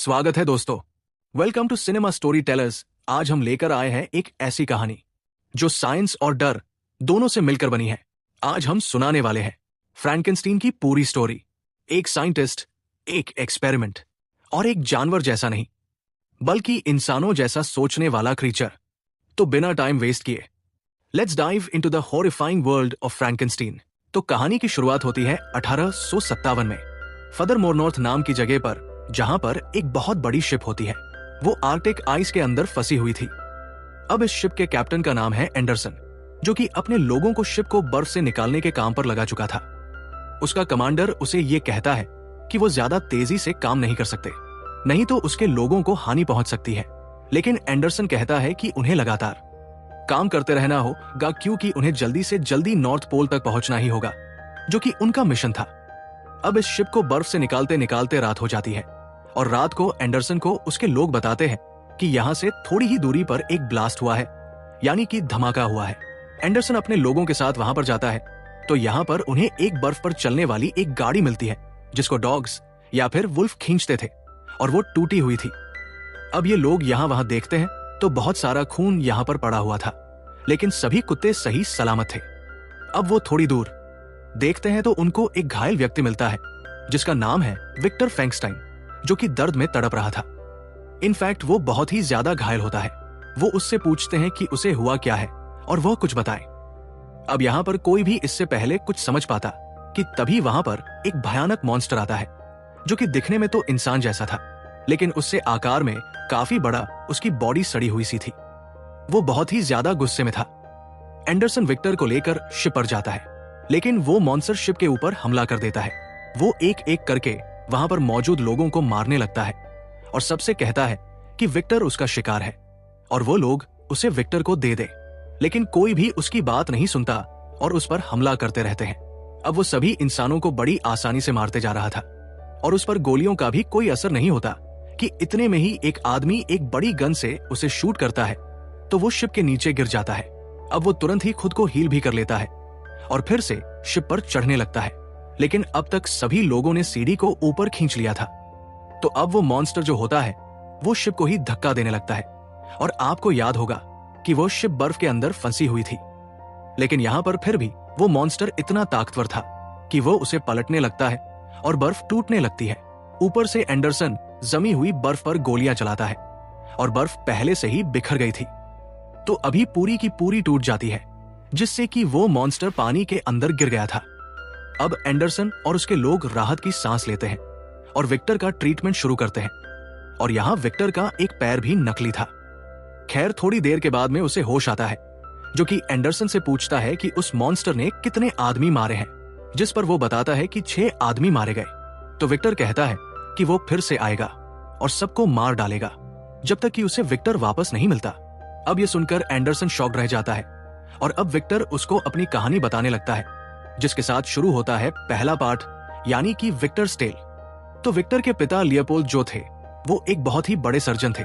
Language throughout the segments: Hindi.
स्वागत है दोस्तों। Welcome to cinema story tellers. आज हम लेकर आए हैं एक ऐसी कहानी जो साइंस और डर दोनों से मिलकर बनी है। आज हम सुनाने वाले हैं फ्रैंकेनस्टीन की पूरी स्टोरी। एक साइंटिस्ट, एक एक्सपेरिमेंट और एक जानवर जैसा नहीं बल्कि इंसानों जैसा सोचने वाला क्रीचर। तो बिना टाइम वेस्ट किए let's dive into the horrifying world of फ्रैंकेनस्टीन। तो कहानी की शुरुआत होती है 1857 में फदर मोरनॉर्थ नाम की जगह पर, जहां पर एक बहुत बड़ी शिप होती है। वो आर्कटिक आइस के अंदर फंसी हुई थी। अब इस शिप के कैप्टन का नाम है एंडरसन, जो कि अपने लोगों को शिप को बर्फ से निकालने के काम पर लगा चुका था। उसका कमांडर उसे ये कहता है कि वो ज्यादा तेजी से काम नहीं कर सकते, नहीं तो उसके लोगों को हानि पहुंच सकती है। लेकिन एंडरसन कहता है कि उन्हें लगातार काम करते रहना होगा, क्योंकि उन्हें जल्दी से जल्दी नॉर्थ पोल तक पहुंचना ही होगा, जो कि उनका मिशन था। अब इस शिप को बर्फ से निकालते निकालते रात हो जाती है और रात को एंडरसन को उसके लोग बताते हैं कि यहाँ से थोड़ी ही दूरी पर एक ब्लास्ट हुआ है, यानी कि धमाका हुआ है। एंडरसन अपने लोगों के साथ वहां पर जाता है तो यहाँ पर उन्हें एक बर्फ पर चलने वाली एक गाड़ी मिलती है, जिसको डॉग्स या फिर वुल्फ खींचते थे, और वो टूटी हुई थी। अब ये लोग यहाँ वहां देखते हैं तो बहुत सारा खून यहाँ पर पड़ा हुआ था, लेकिन सभी कुत्ते सही सलामत थे। अब वो थोड़ी दूर देखते हैं तो उनको एक घायल व्यक्ति मिलता है, जिसका नाम है विक्टर फ्रैंकेनस्टाइन, जो कि दर्द में तड़प रहा था। इनफैक्ट वो बहुत ही ज्यादा घायल होता है। वो उससे पूछते हैं कि उसे हुआ क्या है और वह कुछ बताए। अब यहाँ पर कोई भी इससे पहले कुछ समझ पाता कि तभी वहां पर एक भयानक मॉन्स्टर आता है, जो कि दिखने में तो इंसान जैसा था, लेकिन उससे आकार में काफी बड़ा उसकी बॉडी सड़ी हुई सी थी। वो बहुत ही ज्यादा गुस्से में था। एंडरसन विक्टर को लेकर शिप पर जाता है, लेकिन वो मॉन्स्टर शिप के ऊपर हमला कर देता है। वो एक एक करके वहां पर मौजूद लोगों को मारने लगता है और सबसे कहता है कि विक्टर उसका शिकार है और वो लोग उसे विक्टर को दे दे। लेकिन कोई भी उसकी बात नहीं सुनता और उस पर हमला करते रहते हैं। अब वो सभी इंसानों को बड़ी आसानी से मारते जा रहा था और उस पर गोलियों का भी कोई असर नहीं होता कि इतने में ही एक आदमी एक बड़ी गन से उसे शूट करता है तो वो शिप के नीचे गिर जाता है। अब वो तुरंत ही खुद को हील भी कर लेता है और फिर से शिप पर चढ़ने लगता है, लेकिन अब तक सभी लोगों ने सीढ़ी को ऊपर खींच लिया था। तो अब वो मॉन्स्टर जो होता है वो शिप को ही धक्का देने लगता है। और आपको याद होगा कि वो शिप बर्फ के अंदर फंसी हुई थी, लेकिन यहाँ पर फिर भी वो मॉन्स्टर इतना ताकतवर था कि वो उसे पलटने लगता है और बर्फ टूटने लगती है। ऊपर से एंडरसन जमी हुई बर्फ पर गोलियां चलाता है और बर्फ पहले से ही बिखर गई थी, तो अभी पूरी की पूरी टूट जाती है, जिससे कि वो मॉन्स्टर पानी के अंदर गिर गया था। अब एंडरसन और उसके लोग राहत की सांस लेते हैं और विक्टर का ट्रीटमेंट शुरू करते हैं। और यहाँ विक्टर का एक पैर भी नकली था। खैर थोड़ी देर के बाद में उसे होश आता है, जो कि एंडरसन से पूछता है कि उस मॉन्स्टर ने कितने आदमी मारे हैं, जिस पर वो बताता है कि 6 आदमी मारे गए। तो विक्टर कहता है कि वो फिर से आएगा और सबको मार डालेगा जब तक कि उसे विक्टर वापस नहीं मिलता। अब ये सुनकर एंडरसन शॉक रह जाता है और अब विक्टर उसको अपनी कहानी बताने लगता है, जिसके साथ शुरू होता है पहला पार्ट, यानी कि विक्टर्स टेल। तो विक्टर के पिता लियोपोल्ड जो थे वो एक बहुत ही बड़े सर्जन थे,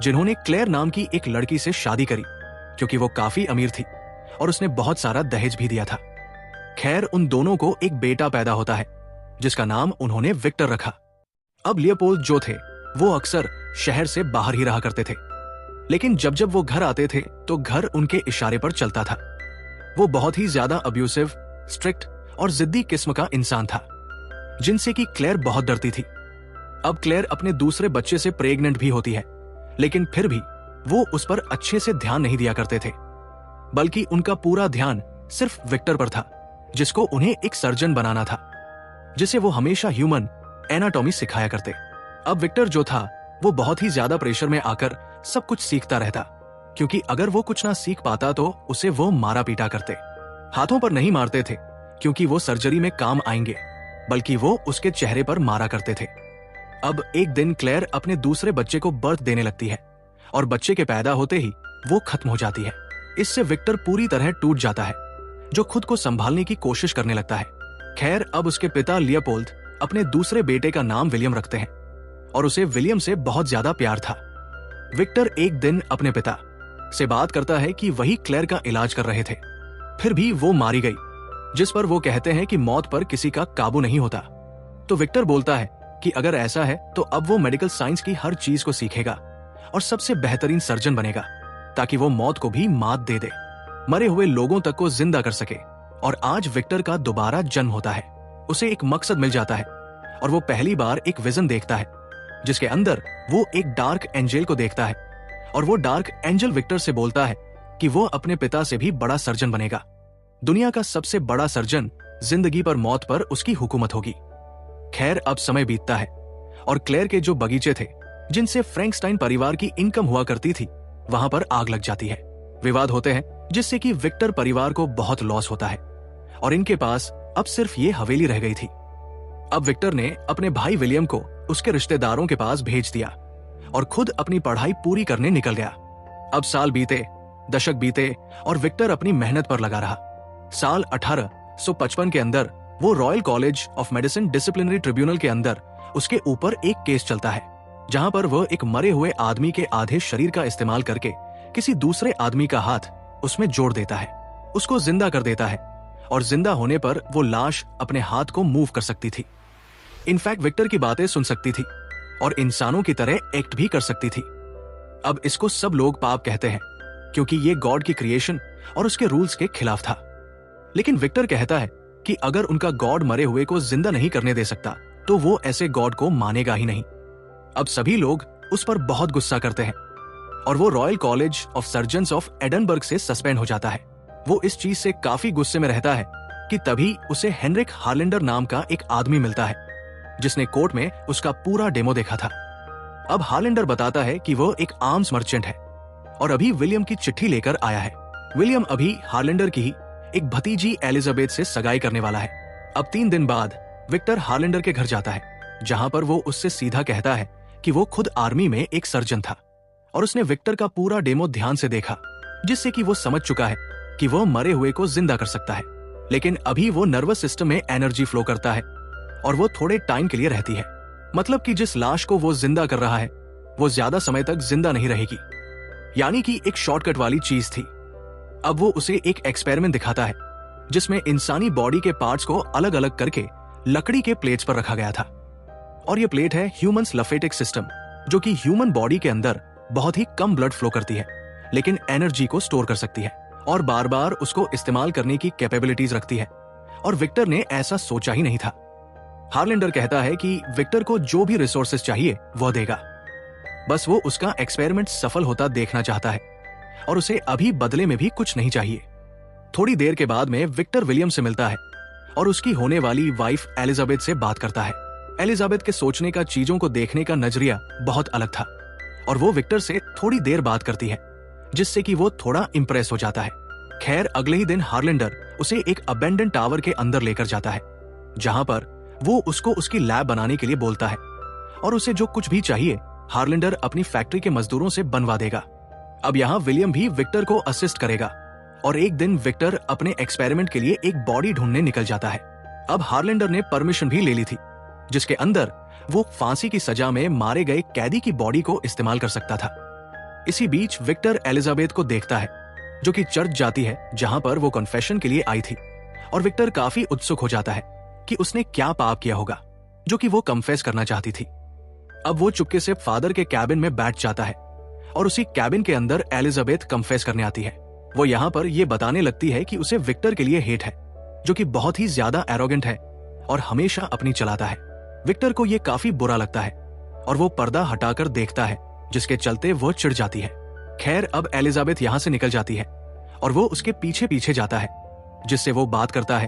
जिन्होंने क्लेयर नाम की एक लड़की से शादी करी, क्योंकि वो काफी अमीर थी और उसने बहुत सारा दहेज भी दिया था। खैर उन दोनों को एक बेटा पैदा होता है, जिसका नाम उन्होंने विक्टर रखा। अब लियोपोल्ड जो थे वो अक्सर शहर से बाहर ही रहा करते थे, लेकिन जब जब वो घर आते थे तो घर उनके इशारे पर चलता था। वो बहुत ही ज्यादा अब्यूसिव, स्ट्रिक्ट और जिद्दी किस्म का इंसान था, जिनसे कि क्लेयर बहुत डरती थी। अब क्लेयर अपने दूसरे बच्चे से प्रेग्नेंट भी होती है, लेकिन फिर भी वो उस पर अच्छे से ध्यान नहीं दिया करते थे, बल्कि उनका पूरा ध्यान सिर्फ विक्टर पर था, जिसको उन्हें एक सर्जन बनाना था, जिसे वो हमेशा ह्यूमन एनाटॉमी सिखाया करते। अब विक्टर जो था वो बहुत ही ज्यादा प्रेशर में आकर सब कुछ सीखता रहता, क्योंकि अगर वो कुछ ना सीख पाता तो उसे वो मारा पीटा करते। हाथों पर नहीं मारते थे क्योंकि वो सर्जरी में काम आएंगे, बल्कि वो उसके चेहरे पर मारा करते थे। अब एक दिन क्लेयर अपने दूसरे बच्चे को बर्थ देने लगती है और बच्चे के पैदा होते ही वो खत्म हो जाती है। इससे विक्टर पूरी तरह टूट जाता है, जो खुद को संभालने की कोशिश करने लगता है। खैर अब उसके पिता लियोपोल्ड अपने दूसरे बेटे का नाम विलियम रखते हैं और उसे विलियम से बहुत ज्यादा प्यार था। विक्टर एक दिन अपने पिता से बात करता है कि वही क्लेयर का इलाज कर रहे थे, फिर भी वो मारी गई, जिस पर वो कहते हैं कि मौत पर किसी का काबू नहीं होता। तो विक्टर बोलता है कि अगर ऐसा है तो अब वो मेडिकल साइंस की हर चीज को सीखेगा और सबसे बेहतरीन सर्जन बनेगा, ताकि वो मौत को भी मात दे दे, मरे हुए लोगों तक को जिंदा कर सके। और आज विक्टर का दोबारा जन्म होता है। उसे एक मकसद मिल जाता है और वो पहली बार एक विजन देखता है, जिसके अंदर वो एक डार्क एंजल को देखता है। और वो डार्क एंजल विक्टर से बोलता है कि वो अपने पिता से भी बड़ा सर्जन बनेगा। दुनिया का सबसे बड़ा सर्जन, जिंदगी पर मौत पर उसकी हुकूमत होगी। खैर, अब समय बीतता है और क्लेयर के जो बगीचे थे जिनसे फ्रैंकस्टाइन परिवार की इनकम हुआ करती थी, वहां पर आग लग जाती है। विवाद होते हैं जिससे कि विक्टर परिवार को बहुत लॉस होता है और इनके पास अब सिर्फ ये हवेली रह गई थी। अब विक्टर ने अपने भाई विलियम को उसके रिश्तेदारों के पास भेज दिया और खुद अपनी पढ़ाई पूरी करने निकल गया। अब साल बीते, दशक बीते और विक्टर अपनी मेहनत पर लगा रहा। साल 1855 के अंदर वो royal college of medicine disciplinary tribunal के अंदर उसके ऊपर एक केस चलता है, जहां पर वह एक मरे हुए आदमी के आधे शरीर का इस्तेमाल करके किसी दूसरे आदमी का हाथ उसमें जोड़ देता है, उसको जिंदा कर देता है और जिंदा होने पर वो लाश अपने हाथ को मूव कर सकती थी। इनफैक्ट विक्टर की बातें सुन सकती थी और इंसानों की तरह एक्ट भी कर सकती थी। अब इसको सब लोग पाप कहते हैं, क्योंकि ये गॉड की क्रिएशन और उसके रूल्स के खिलाफ था। लेकिन विक्टर कहता है कि अगर उनका गॉड मरे हुए को जिंदा नहीं करने दे सकता तो वो ऐसे गॉड को मानेगा ही नहीं। अब सभी लोग उस पर बहुत गुस्सा करते हैं और वो royal college of surgeons of Edinburgh से सस्पेंड हो जाता है। वो इस चीज से काफी गुस्से में रहता है कि तभी उसे हेनरिक हार्लेंडर नाम का एक आदमी मिलता है, जिसने कोर्ट में उसका पूरा डेमो देखा था। अब हार्लेंडर बताता है कि वो एक आर्म्स मर्चेंट है और अभी विलियम की चिट्ठी लेकर आया है। विलियम अभी हार्लेंडर की ही एक भतीजी एलिजाबेथ से सगाई करने वाला है। अब 3 दिन बाद विक्टर हार्लेंडर के घर जाता है, जहां पर वो उससे सीधा कहता है कि वो खुद आर्मी में एक सर्जन था और उसने विक्टर का पूरा डेमो ध्यान से देखा, जिससे कि वो समझ चुका है कि वो मरे हुए को जिंदा कर सकता है। लेकिन अभी वो नर्वस सिस्टम में एनर्जी फ्लो करता है और वो थोड़े टाइम के लिए रहती है। मतलब कि जिस लाश को वो जिंदा कर रहा है वो ज्यादा समय तक जिंदा नहीं रहेगी, यानी कि एक शॉर्टकट वाली चीज थी। अब वो उसे एक एक्सपेरिमेंट दिखाता है जिसमें इंसानी बॉडी के पार्ट्स को अलग अलग करके लकड़ी के प्लेट्स पर रखा गया था। और ये प्लेट है ह्यूमन्स लफेटिक सिस्टम, जो कि ह्यूमन बॉडी के अंदर बहुत ही कम ब्लड फ्लो करती है, लेकिन एनर्जी को स्टोर कर सकती है और बार बार उसको इस्तेमाल करने की कैपेबिलिटीज रखती है। और विक्टर ने ऐसा सोचा ही नहीं था। हार्लेंडर कहता है कि विक्टर को जो भी रिसोर्सेज चाहिए वह देगा, बस वो उसका एक्सपेरिमेंट सफल होता देखना चाहता है और उसे अभी बदले में भी कुछ नहीं चाहिए। थोड़ी देर के बाद में विक्टर विलियम से मिलता है और उसकी होने वाली वाइफ एलिजाबेथ से बात करता है। एलिजाबेथ के सोचने का, चीजों को देखने का नजरिया बहुत अलग था और वो विक्टर से थोड़ी देर बात करती है, जिससे कि वो थोड़ा इंप्रेस हो जाता है। खैर, अगले ही दिन हार्लेंडर उसे एक अबेंडन टावर के अंदर लेकर जाता है, जहां पर वो उसको उसकी लैब बनाने के लिए बोलता है और उसे जो कुछ भी चाहिए हार्लेंडर अपनी फैक्ट्री के मजदूरों से बनवा देगा। अब यहाँ विलियम भी विक्टर को असिस्ट करेगा और एक दिन विक्टर अपने एक्सपेरिमेंट के लिए एक बॉडी ढूंढने निकल जाता है। अब हार्लेंडर ने परमिशन भी ले ली थी, जिसके अंदर वो फांसी की सजा में मारे गए कैदी की बॉडी को इस्तेमाल कर सकता था। इसी बीच विक्टर एलिजाबेथ को देखता है, जो कि चर्च जाती है जहां पर वो कन्फेशन के लिए आई थी, और विक्टर काफी उत्सुक हो जाता है कि उसने क्या पाप किया होगा जो कि वो कन्फेस करना चाहती थी। अब वो चुपके से फादर के कैबिन में बैठ जाता है और उसी कैबिन के अंदर एलिजाबेथ कन्फेस करने आती है। वो यहाँ पर ये बताने लगती है कि उसे विक्टर के लिए हेट है, जो कि बहुत ही ज्यादा एरोगेंट है और हमेशा अपनी चलाता है। विक्टर को ये काफी बुरा लगता है और वो पर्दा हटाकर देखता है, जिसके चलते वो चिढ़ जाती है। खैर, अब एलिजाबेथ यहाँ से निकल जाती है और वो उसके पीछे पीछे जाता है, जिससे वो बात करता है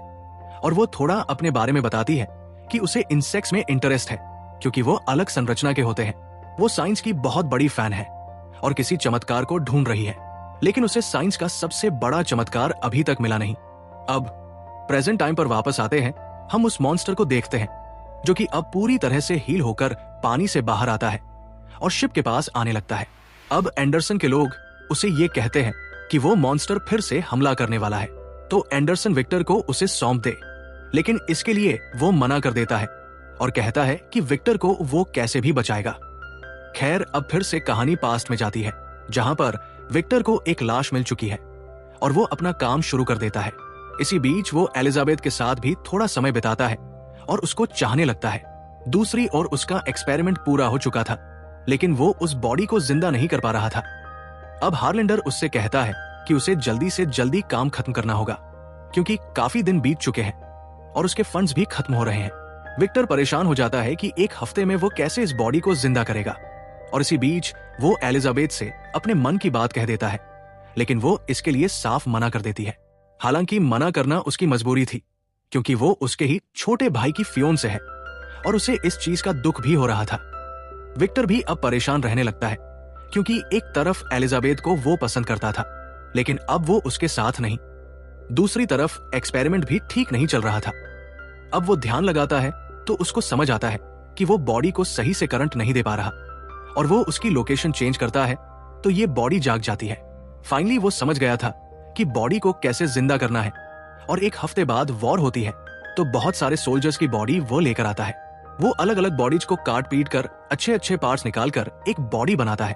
और वो थोड़ा अपने बारे में बताती है कि उसे इंसेक्ट्स में इंटरेस्ट है, क्योंकि वो अलग संरचना के होते हैं। वो साइंस की बहुत बड़ी फैन है और किसी चमत्कार को ढूंढ रही है, लेकिन उसे साइंस का सबसे बड़ा चमत्कार अभी तक मिला नहीं। अब प्रेजेंट टाइम पर वापस आते हैं। हम उस मॉन्स्टर को देखते हैं, जो कि अब पूरी तरह से हील होकर पानी से बाहर आता है और शिप के पास आने लगता है। अब एंडरसन के लोग उसे ये कहते हैं कि वो मॉन्स्टर फिर से हमला करने वाला है, तो एंडरसन विक्टर को उसे सौंप दे, लेकिन इसके लिए वो मना कर देता है और कहता है कि विक्टर को वो कैसे भी बचाएगा। खैर, अब फिर से कहानी पास्ट में जाती है, जहां पर विक्टर को एक लाश मिल चुकी है और वो अपना काम शुरू कर देता है। इसी बीच वो एलिजाबेथ के साथ भी थोड़ा समय बिताता है और उसको चाहने लगता है, दूसरी ओर उसका एक्सपेरिमेंट पूरा हो चुका था, लेकिन वो उस बॉडी को जिंदा नहीं कर पा रहा था। अब हार्लेंडर उससे कहता है कि उसे जल्दी से जल्दी काम खत्म करना होगा, क्योंकि काफी दिन बीत चुके हैं और उसके फंड्स भी खत्म हो रहे हैं। विक्टर परेशान हो जाता है कि एक हफ्ते में वो कैसे इस बॉडी को जिंदा करेगा, और इसी बीच वो एलिजाबेथ से अपने मन की बात कह देता है, लेकिन वो इसके लिए साफ मना कर देती है। हालांकि मना करना उसकी मजबूरी थी, क्योंकि वो उसके ही छोटे भाई की फियोंसे है और उसे इस चीज का दुख भी हो रहा था। विक्टर भी अब परेशान रहने लगता है, क्योंकि एक तरफ एलिजाबेथ को वो पसंद करता था, लेकिन अब वो उसके साथ नहीं। दूसरी तरफ एक्सपेरिमेंट भी ठीक नहीं चल रहा था। अब वो ध्यान लगाता है तो उसको समझ आता है कि वो बॉडी को सही से करंट नहीं दे पा रहा, और वो उसकी लोकेशन चेंज करता है तो ये बॉडी जाग जाती है। फाइनली वो समझ गया था कि बॉडी को कैसे जिंदा करना है, और एक हफ्ते बाद वॉर होती है तो बहुत सारे सोल्जर्स की बॉडी वो लेकर आता है। वो अलग अलग बॉडीज को काट पीट कर अच्छे अच्छे पार्ट्स निकालकर एक बॉडी बनाता है,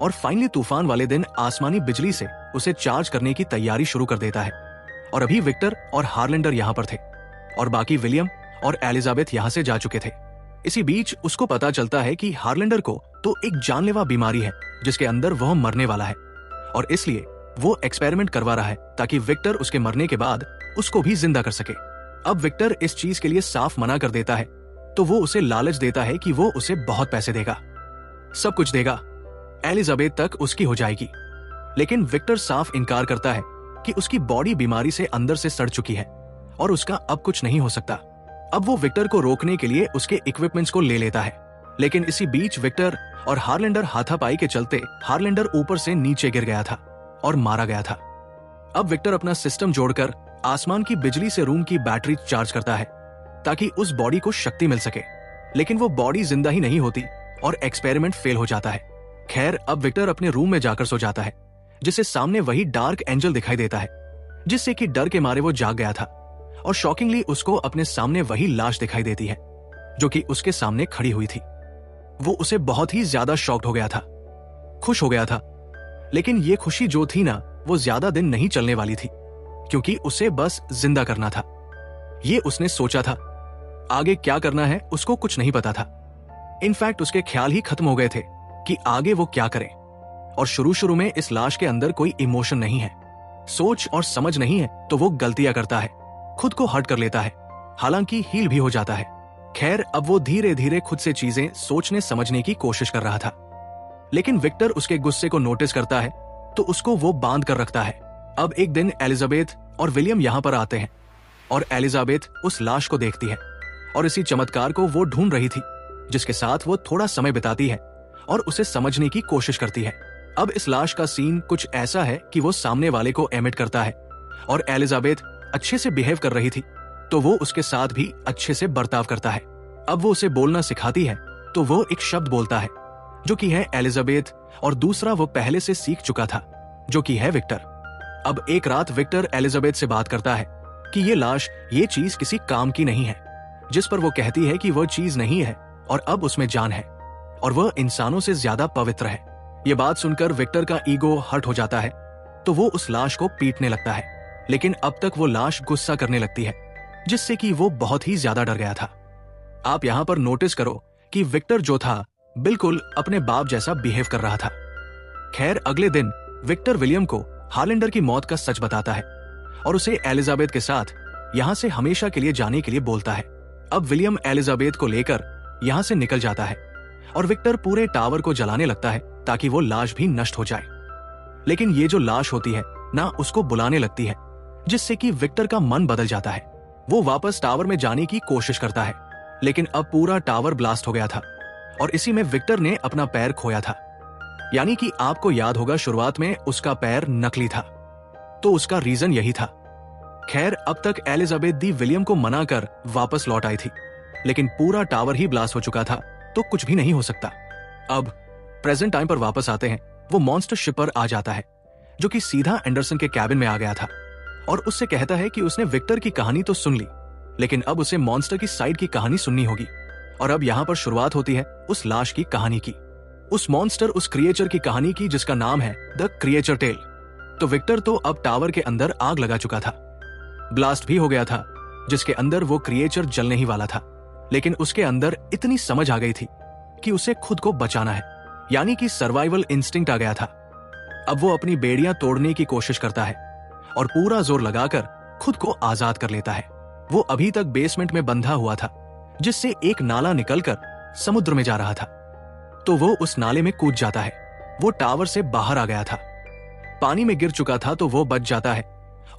और फाइनली तूफान वाले दिन आसमानी बिजली से उसे चार्ज करने की तैयारी शुरू कर देता है। और अभी विक्टर और हार्लेंडर यहाँ पर थे, और बाकी विलियम और एलिजाबेथ यहाँ से जा चुके थे। इसी बीच उसको पता चलता है कि हार्लेंडर को तो एक जानलेवा बीमारी है जिसके अंदर वह मरने वाला है, और इसलिए वो एक्सपेरिमेंट करवा रहा है ताकि विक्टर उसके मरने के बाद उसको भी जिंदा कर सके। अब विक्टर इस चीज के लिए साफ मना कर देता है तो वो उसे लालच देता है कि वो उसे बहुत पैसे देगा, सब कुछ देगा, एलिजाबेथ तक उसकी हो जाएगी। लेकिन विक्टर साफ इनकार करता है कि उसकी बॉडी बीमारी से अंदर से सड़ चुकी है और उसका अब कुछ नहीं हो सकता। अब वो विक्टर को रोकने के लिए उसके इक्विपमेंट्स को ले लेता है, लेकिन इसी बीच विक्टर और हार्लेंडर हाथापाई के चलते हार्लेंडर ऊपर से नीचे गिर गया था और मारा गया था। अब विक्टर अपना सिस्टम जोड़कर आसमान की बिजली से रूम की बैटरी चार्ज करता है ताकि उस बॉडी को शक्ति मिल सके, लेकिन वो बॉडी जिंदा ही नहीं होती और एक्सपेरिमेंट फेल हो जाता है। खैर, अब विक्टर अपने रूम में जाकर सो जाता है, जिसे सामने वही डार्क एंजल दिखाई देता है, जिससे कि डर के मारे वो जाग गया था, और शॉकिंगली उसको अपने सामने वही लाश दिखाई देती है जो कि उसके सामने खड़ी हुई थी। वो उसे बहुत ही ज्यादा शॉक्ड हो गया था, खुश हो गया था, लेकिन ये खुशी जो थी ना, वो ज्यादा दिन नहीं चलने वाली थी, क्योंकि उसे बस जिंदा करना था। ये उसने सोचा था, आगे क्या करना है उसको कुछ नहीं पता था। इनफैक्ट उसके ख्याल ही खत्म हो गए थे कि आगे वो क्या करे, और शुरू में इस लाश के अंदर कोई इमोशन नहीं है, सोच और समझ नहीं है, तो वो गलतियां करता है, खुद को हर्ट कर लेता है, हालांकि हील भी हो जाता है। खैर, अब वो धीरे धीरे खुद से चीजें सोचने समझने की कोशिश कर रहा था, लेकिन विक्टर उसके गुस्से को नोटिस करता है तो उसको वो बांध कर रखता है। अब एक दिन एलिजाबेथ और विलियम यहाँ पर आते हैं, और एलिजाबेथ उस लाश को देखती है और इसी चमत्कार को वो ढूंढ रही थी, जिसके साथ वो थोड़ा समय बिताती है और उसे समझने की कोशिश करती है। अब इस लाश का सीन कुछ ऐसा है कि वो सामने वाले को एमिट करता है, और एलिजाबेथ अच्छे से बिहेव कर रही थी तो वो उसके साथ भी अच्छे से बर्ताव करता है। अब वो उसे बोलना सिखाती है तो वो एक शब्द बोलता है जो कि है एलिजाबेथ, और दूसरा वो पहले से सीख चुका था जो कि है विक्टर। अब एक रात विक्टर एलिजाबेथ से बात करता है कि ये लाश, ये चीज किसी काम की नहीं है, जिस पर वो कहती है कि वह चीज नहीं है और अब उसमें जान है और वह इंसानों से ज्यादा पवित्र है। ये बात सुनकर विक्टर का ईगो हर्ट हो जाता है तो वो उस लाश को पीटने लगता है, लेकिन अब तक वो लाश गुस्सा करने लगती है, जिससे कि वो बहुत ही ज्यादा डर गया था। आप यहाँ पर नोटिस करो कि विक्टर जो था बिल्कुल अपने बाप जैसा बिहेव कर रहा था। खैर, अगले दिन विक्टर विलियम को हार्लेंडर की मौत का सच बताता है और उसे एलिजाबेथ के साथ यहाँ से हमेशा के लिए जाने के लिए बोलता है। अब विलियम एलिजाबेथ को लेकर यहाँ से निकल जाता है और विक्टर पूरे टावर को जलाने लगता है ताकि वो लाश भी नष्ट हो जाए। लेकिन ये जो लाश होती है ना, उसको बुलाने लगती है, जिससे कि विक्टर का मन बदल जाता है। वो वापस टावर में जाने की कोशिश करता है, लेकिन अब पूरा टावर ब्लास्ट हो गया था और इसी में विक्टर ने अपना पैर खोया था। यानी कि आपको याद होगा शुरुआत में उसका पैर नकली था, तो उसका रीजन यही था। खैर, अब तक एलिजाबेथ दी विलियम को मना कर वापस लौट आई थी, लेकिन पूरा टावर ही ब्लास्ट हो चुका था तो कुछ भी नहीं हो सकता। अब प्रेजेंट टाइम पर वापस आते हैं। वो मॉन्स्टर शिप पर आ जाता है जो कि सीधा एंडरसन के कैबिन में आ गया था और उससे कहता है कि उसने विक्टर की कहानी तो सुन ली, लेकिन अब उसे मॉन्स्टर की साइड की कहानी सुननी होगी। और अब यहाँ पर शुरुआत होती है उस लाश की कहानी की, उस मॉन्स्टर, उस क्रिएचर की कहानी की जिसका नाम है द क्रिएचर टेल। तो विक्टर तो अब टावर के अंदर आग लगा चुका था, ब्लास्ट भी हो गया था, जिसके अंदर वो क्रिएचर जलने ही वाला था, लेकिन उसके अंदर इतनी समझ आ गई थी कि उसे खुद को बचाना है, यानी कि सर्वाइवल इंस्टिंक्ट आ गया था। अब वो अपनी बेड़ियां तोड़ने की कोशिश करता है और पूरा जोर लगाकर खुद को आजाद कर लेता है। वो अभी तक बेसमेंट में बंधा हुआ था, जिससे एक नाला निकलकर समुद्र में जा रहा था, तो वो उस नाले में कूद जाता है। वो टावर से बाहर आ गया था, पानी में गिर चुका था, तो वो बच जाता है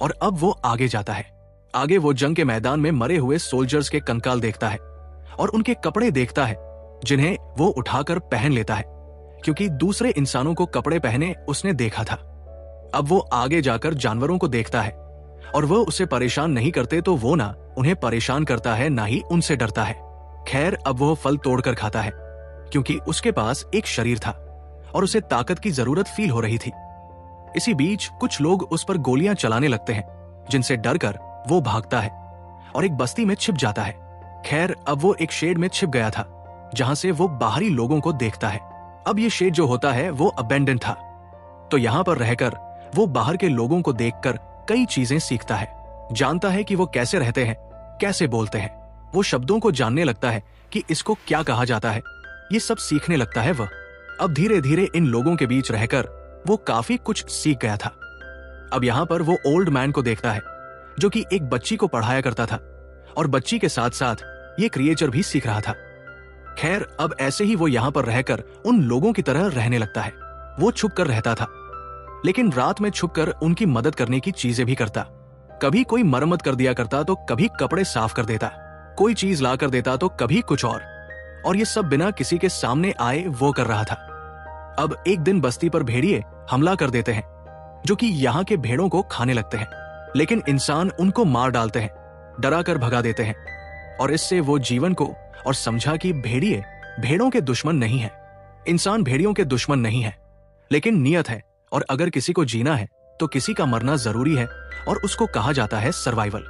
और अब वो आगे जाता है। आगे वो जंग के मैदान में मरे हुए सोल्जर्स के कंकाल देखता है और उनके कपड़े देखता है, जिन्हें वो उठाकर पहन लेता है, क्योंकि दूसरे इंसानों को कपड़े पहने उसने देखा था। अब वो आगे जाकर जानवरों को देखता है और वो उसे परेशान नहीं करते, तो वो ना उन्हें परेशान करता है, ना ही उनसे डरता है। खैर, अब वो फल तोड़कर खाता है, क्योंकि उसके पास एक शरीर था और उसे ताकत की जरूरत फील हो रही थी। इसी बीच कुछ लोग उस पर गोलियां चलाने लगते हैं, जिनसे डरकर वो भागता है और एक बस्ती में छिप जाता है। खैर, अब वो एक शेड में छिप गया था, जहां से वो बाहरी लोगों को देखता है। अब ये शेड जो होता है वो अबेंडन था, तो यहां पर रहकर वो बाहर के लोगों को देखकर कई चीजें सीखता है। जानता है कि वो कैसे रहते हैं, कैसे बोलते हैं। वो शब्दों को जानने लगता है कि इसको क्या कहा जाता है। ये सब सीखने लगता है वह। अब धीरे धीरे इन लोगों के बीच रहकर वो काफी कुछ सीख गया था। अब यहां पर वो ओल्ड मैन को देखता है, जो कि एक बच्ची को पढ़ाया करता था और बच्ची के साथ साथ ये क्रिएचर भी सीख रहा था। खैर, अब ऐसे ही वो यहां पर रहकर उन लोगों की तरह रहने लगता है। वो छुप कर रहता था, लेकिन रात में छुपकर उनकी मदद करने की चीजें भी करता। कभी कोई मरम्मत कर दिया करता, तो कभी कपड़े साफ कर देता, कोई चीज ला कर देता, तो कभी कुछ और ये सब बिना किसी के सामने आए वो कर रहा था। अब एक दिन बस्ती पर भेड़िए हमला कर देते हैं, जो कि यहाँ के भेड़ों को खाने लगते हैं, लेकिन इंसान उनको मार डालते हैं, डरा कर भगा देते हैं। और इससे वो जीवन को और समझा कि भेड़िए भेड़ों के दुश्मन नहीं है, इंसान भेड़ियों के दुश्मन नहीं है, लेकिन नियत है। और अगर किसी को जीना है तो किसी का मरना जरूरी है, और उसको कहा जाता है सर्वाइवल,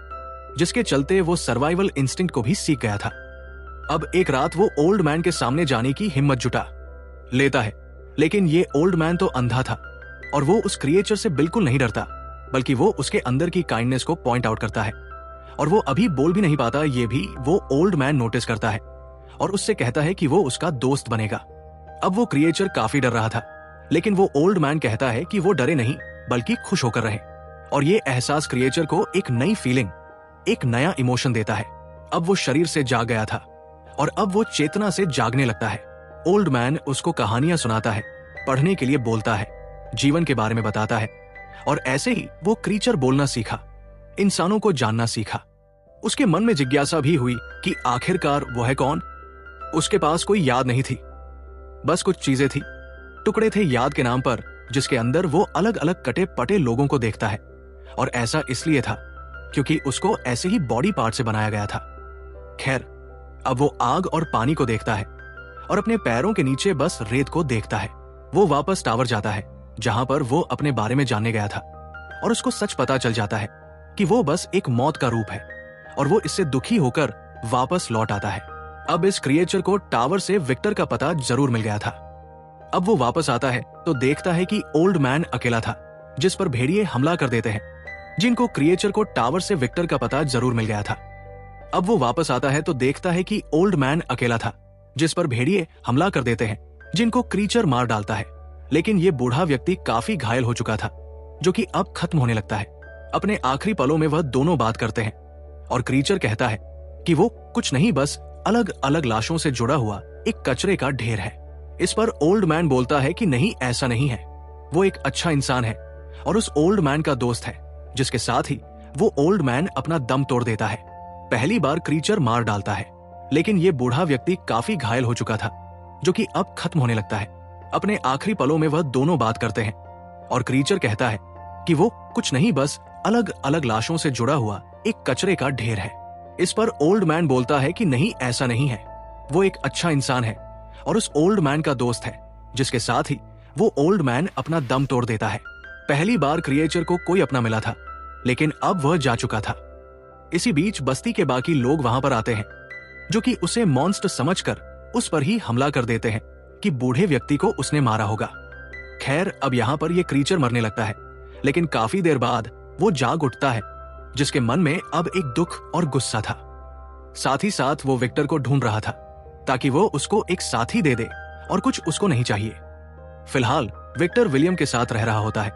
जिसके चलते वो सर्वाइवल इंस्टिंक्ट को भी सीख गया था। अब एक रात वो ओल्ड मैन के सामने जाने की हिम्मत जुटा लेता है, लेकिन ये ओल्ड मैन तो अंधा था और वो उस क्रिएचर से बिल्कुल नहीं डरता, बल्कि वो उसके अंदर की काइंडनेस को पॉइंट आउट करता है। और वो अभी बोल भी नहीं पाता, ये भी वो ओल्ड मैन नोटिस करता है और उससे कहता है कि वो उसका दोस्त बनेगा। अब वो क्रिएचर काफी डर रहा था, लेकिन वो ओल्ड मैन कहता है कि वो डरे नहीं, बल्कि खुश होकर रहे। और ये एहसास क्रिएचर को एक नई फीलिंग, एक नया इमोशन देता है। अब वो शरीर से जाग गया था और अब वो चेतना से जागने लगता है। ओल्ड मैन उसको कहानियां सुनाता है, पढ़ने के लिए बोलता है, जीवन के बारे में बताता है, और ऐसे ही वो क्रीचर बोलना सीखा, इंसानों को जानना सीखा। उसके मन में जिज्ञासा भी हुई कि आखिरकार वो है कौन। उसके पास कोई याद नहीं थी, बस कुछ चीजें थी, टुकड़े थे याद के नाम पर, जिसके अंदर वो अलग अलग कटे पटे लोगों को देखता है। और ऐसा इसलिए था क्योंकि उसको ऐसे ही बॉडी पार्ट से बनाया गया था। खैर, अब वो आग और पानी को देखता है और अपने पैरों के नीचे बस रेत को देखता है। वो वापस टावर जाता है, जहां पर वो अपने बारे में जानने गया था, और उसको सच पता चल जाता है कि वो बस एक मौत का रूप है, और वो इससे दुखी होकर वापस लौट आता है। अब इस क्रिएचर को टावर से विक्टर का पता जरूर मिल गया था। अब वो वापस आता है तो देखता है कि ओल्ड मैन अकेला था, जिस पर भेड़िए हमला कर देते हैं, जिनको क्रिएचर को टावर से विक्टर का पता जरूर मिल गया था। अब वो वापस आता है तो देखता है कि ओल्ड मैन अकेला था, जिस पर भेड़िए हमला कर देते हैं, जिनको क्रीचर मार डालता है। लेकिन ये बूढ़ा व्यक्ति काफी घायल हो चुका था, जो कि अब खत्म होने लगता है। अपने आखिरी पलों में वह दोनों बात करते हैं, और क्रीचर कहता है कि वो कुछ नहीं, बस अलग अलग लाशों से जुड़ा हुआ एक कचरे का ढेर है। इस पर ओल्ड मैन बोलता है कि नहीं, ऐसा नहीं है, वो एक अच्छा इंसान है और उस ओल्ड मैन का दोस्त है, जिसके साथ ही वो ओल्ड मैन अपना दम तोड़ देता है। पहली बार क्रीचर मार डालता है, लेकिन ये बूढ़ा व्यक्ति काफी घायल हो चुका था, जो कि अब खत्म होने लगता है। अपने आखिरी पलों में वह दोनों बात करते हैं, और क्रीचर कहता है कि वो कुछ नहीं, बस अलग अलग लाशों से जुड़ा हुआ एक कचरे का ढेर है। इस पर ओल्ड मैन बोलता है कि नहीं, ऐसा नहीं है, वो एक अच्छा इंसान है और उस ओल्ड मैन का दोस्त है, जिसके साथ ही वो ओल्ड मैन अपना दम तोड़ देता है। पहली बार क्रिएचर को कोई अपना मिला था, लेकिन अब वह जा चुका था। इसी बीच बस्ती के बाकी लोग वहां पर आते हैं, जो कि उसे मॉन्स्टर समझकर उस पर ही हमला कर देते हैं कि बूढ़े व्यक्ति को उसने मारा होगा। खैर, अब यहाँ पर यह क्रीचर मरने लगता है, लेकिन काफी देर बाद वो जाग उठता है, जिसके मन में अब एक दुख और गुस्सा था। साथ ही साथ वो विक्टर को ढूंढ रहा था ताकि वो उसको एक साथी दे दे और कुछ उसको नहीं चाहिए। फिलहाल विक्टर विलियम के साथ रह रहा होता है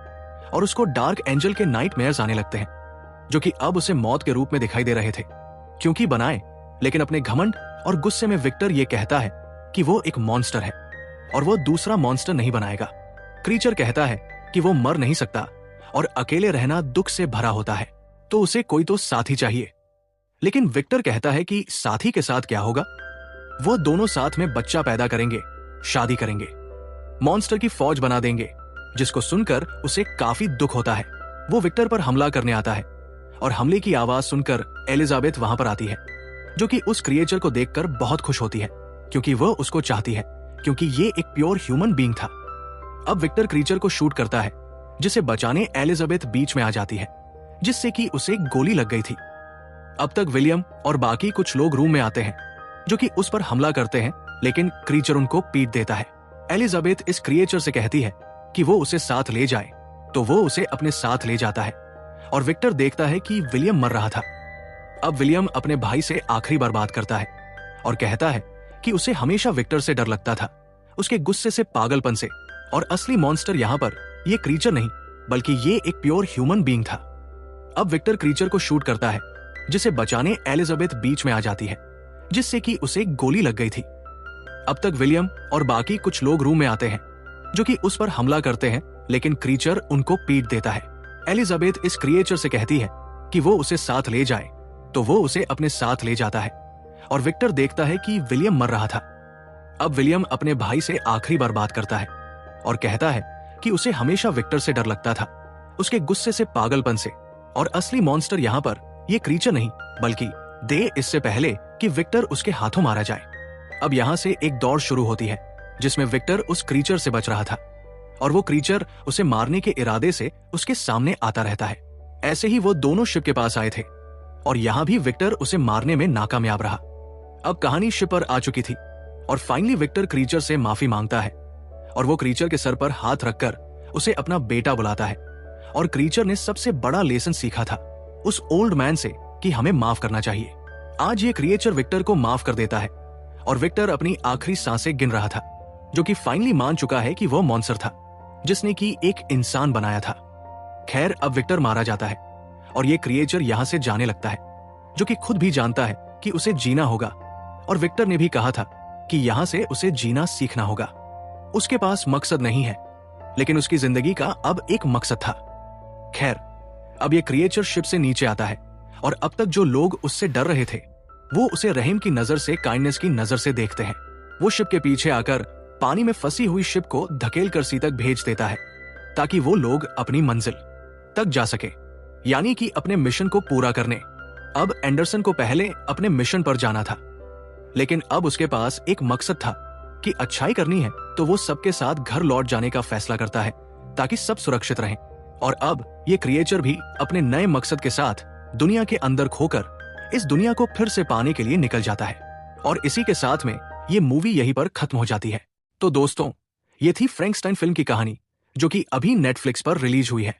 और उसको डार्क एंजल के नाइटमेयर्स आने लगते हैं, जो कि अब उसे मौत के रूप में दिखाई दे रहे थे क्योंकि बनाए। लेकिन अपने घमंड और गुस्से में विक्टर ये कहता है कि वो एक मॉन्स्टर है और वो दूसरा मॉन्स्टर नहीं बनाएगा। क्रीचर कहता है कि वो मर नहीं सकता और अकेले रहना दुख से भरा होता है, तो उसे कोई तो साथी चाहिए। लेकिन विक्टर कहता है कि साथी के साथ क्या होगा, वो दोनों साथ में बच्चा पैदा करेंगे, शादी करेंगे, मॉन्स्टर की फौज बना देंगे, जिसको सुनकर उसे काफी दुख होता है। वो विक्टर पर हमला करने आता है और हमले की आवाज सुनकर एलिजाबेथ वहां पर आती है, जो कि उस क्रिएचर को देखकर बहुत खुश होती है क्योंकि वो उसको चाहती है, क्योंकि ये एक प्योर ह्यूमन बीइंग था। अब विक्टर क्रीचर को शूट करता है, जिसे बचाने एलिजाबेथ बीच में आ जाती है, जिससे कि उसे गोली लग गई थी। अब तक विलियम और बाकी कुछ लोग रूम में आते हैं, जो कि उस पर हमला करते हैं, लेकिन क्रीचर उनको पीट देता है। एलिजाबेथ इस क्रिएचर से कहती है कि वो उसे साथ ले जाए, तो वो उसे अपने साथ ले जाता है और विक्टर देखता है कि विलियम मर रहा था। अब विलियम अपने भाई से आखिरी बार बात करता है और कहता है कि उसे हमेशा विक्टर से डर लगता था, उसके गुस्से से, पागलपन से, और असली मॉन्स्टर यहां पर ये क्रीचर नहीं बल्कि ये एक प्योर ह्यूमन बीइंग था। अब विक्टर क्रीचर को शूट करता है, जिसे बचाने एलिजाबेथ बीच में आ जाती है, जिससे कि उसे गोली लग गई थी। अब तक विलियम और बाकी कुछ लोग रूम में आते हैं, जो कि उस पर हमला करते हैं, लेकिन क्रीचर उनको पीट देता है। एलिजाबेथ इस क्रिएचर से कहती है कि वो उसे साथ ले जाए, तो वो उसे अपने साथ ले जाता है और विक्टर देखता है कि विलियम मर रहा था। अब विलियम अपने भाई से आखिरी बार बात करता है और कहता है कि उसे हमेशा विक्टर से डर लगता था, उसके गुस्से से, पागलपन से, और असली मॉन्स्टर यहां पर ये क्रीचर नहीं बल्कि दे इससे पहले कि विक्टर उसके हाथों मारा जाए। अब यहां से एक दौड़ शुरू होती है, जिसमें विक्टर उस क्रीचर से बच रहा था और वो क्रीचर उसे मारने के इरादे से उसके सामने आता रहता है। ऐसे ही वो दोनों शिप के पास आए थे और यहां भी विक्टर उसे मारने में नाकामयाब रहा। अब कहानी शिप पर आ चुकी थी और फाइनली विक्टर क्रीचर से माफी मांगता है और वो क्रीचर के सर पर हाथ रखकर उसे अपना बेटा बुलाता है। और क्रीचर ने सबसे बड़ा लेसन सीखा था उस ओल्ड मैन से कि हमें माफ करना चाहिए। आज ये क्रिएचर विक्टर को माफ कर देता है और विक्टर अपनी आखिरी सांसें गिन रहा था, जो कि फाइनली मान चुका है कि वो मॉन्स्टर था जिसने की एक इंसान बनाया था। खैर, अब विक्टर मारा जाता है और ये क्रिएचर यहां से जाने लगता है, जो कि खुद भी जानता है कि उसे जीना होगा और विक्टर ने भी कहा था कि यहां से उसे जीना सीखना होगा। उसके पास मकसद नहीं है, लेकिन उसकी जिंदगी का अब एक मकसद था। खैर, अब ये क्रिएचर शिप से नीचे आता है और अब तक जो लोग उससे डर रहे थे वो उसे रहम की नजर से, काइंडनेस की नजर से देखते हैं। वो शिप के पीछे आकर पानी में फंसी हुई शिप को धकेल कर सी तक भेज देता है ताकि वो लोग अपनी मंजिल तक जा सके, यानी कि अपने मिशन को पूरा करने। अब एंडरसन को पहले अपने मिशन पर जाना था, लेकिन अब उसके पास एक मकसद था कि अच्छाई करनी है, तो वो सबके साथ घर लौट जाने का फैसला करता है ताकि सब सुरक्षित रहें। और अब ये क्रिएचर भी अपने नए मकसद के साथ दुनिया के अंदर खोकर इस दुनिया को फिर से पाने के लिए निकल जाता है। और इसी के साथ में ये मूवी यहीं पर खत्म हो जाती है। तो दोस्तों, ये थी फ्रैंकस्टाइन फिल्म की कहानी, जो कि अभी नेटफ्लिक्स पर रिलीज हुई है।